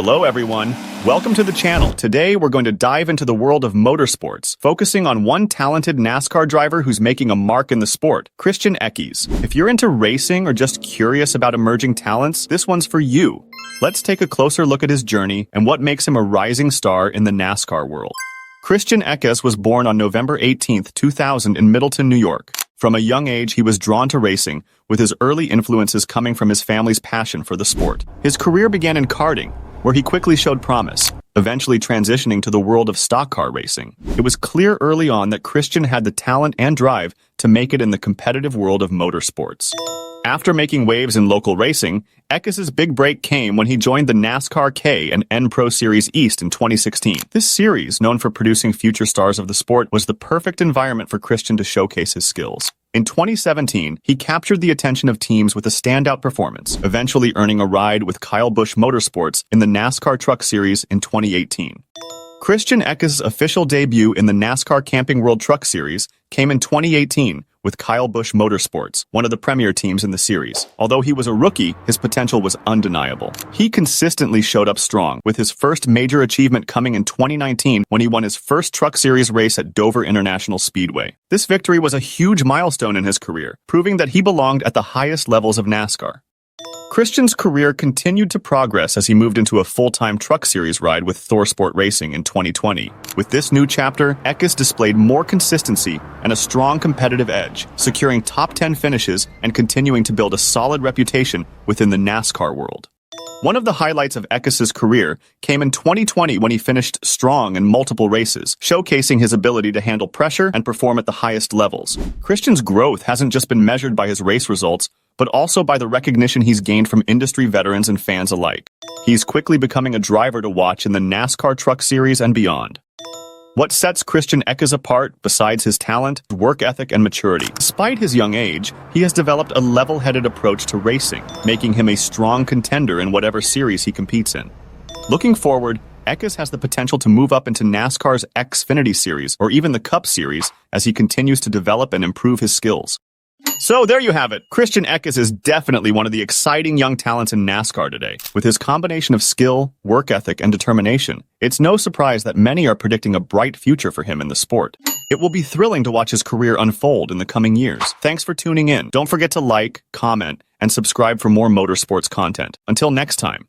Hello everyone, welcome to the channel. Today we're going to dive into the world of motorsports, focusing on one talented NASCAR driver who's making a mark in the sport, Christian Eckes. If you're into racing or just curious about emerging talents, this one's for you. Let's take a closer look at his journey and what makes him a rising star in the NASCAR world. Christian Eckes was born on November 18, 2000 in Middleton, New York. From a young age, he was drawn to racing, with his early influences coming from his family's passion for the sport. His career began in karting, where he quickly showed promise, eventually transitioning to the world of stock car racing. It was clear early on that Christian had the talent and drive to make it in the competitive world of motorsports. After making waves in local racing, Eckes' big break came when he joined the NASCAR K and N Pro Series East in 2016. This series, known for producing future stars of the sport, was the perfect environment for Christian to showcase his skills. In 2017, he captured the attention of teams with a standout performance, eventually earning a ride with Kyle Busch Motorsports in the NASCAR Truck Series in 2018. Christian Eckes' official debut in the NASCAR Camping World Truck Series came in 2018 with Kyle Busch Motorsports, one of the premier teams in the series. Although he was a rookie, his potential was undeniable. He consistently showed up strong, with his first major achievement coming in 2019 when he won his first Truck Series race at Dover International Speedway. This victory was a huge milestone in his career, proving that he belonged at the highest levels of NASCAR. Christian's career continued to progress as he moved into a full-time Truck Series ride with ThorSport Racing in 2020. With this new chapter, Eckes displayed more consistency and a strong competitive edge, securing top 10 finishes and continuing to build a solid reputation within the NASCAR world. One of the highlights of Eckes' career came in 2020 when he finished strong in multiple races, showcasing his ability to handle pressure and perform at the highest levels. Christian's growth hasn't just been measured by his race results, but also by the recognition he's gained from industry veterans and fans alike. He's quickly becoming a driver to watch in the NASCAR Truck Series and beyond. What sets Christian Eckes apart, besides his talent, work ethic, and maturity? Despite his young age, he has developed a level-headed approach to racing, making him a strong contender in whatever series he competes in. Looking forward, Eckes has the potential to move up into NASCAR's Xfinity Series or even the Cup Series as he continues to develop and improve his skills. So there you have it. Christian Eckes is definitely one of the exciting young talents in NASCAR today. With his combination of skill, work ethic, and determination, it's no surprise that many are predicting a bright future for him in the sport. It will be thrilling to watch his career unfold in the coming years. Thanks for tuning in. Don't forget to like, comment, and subscribe for more motorsports content. Until next time.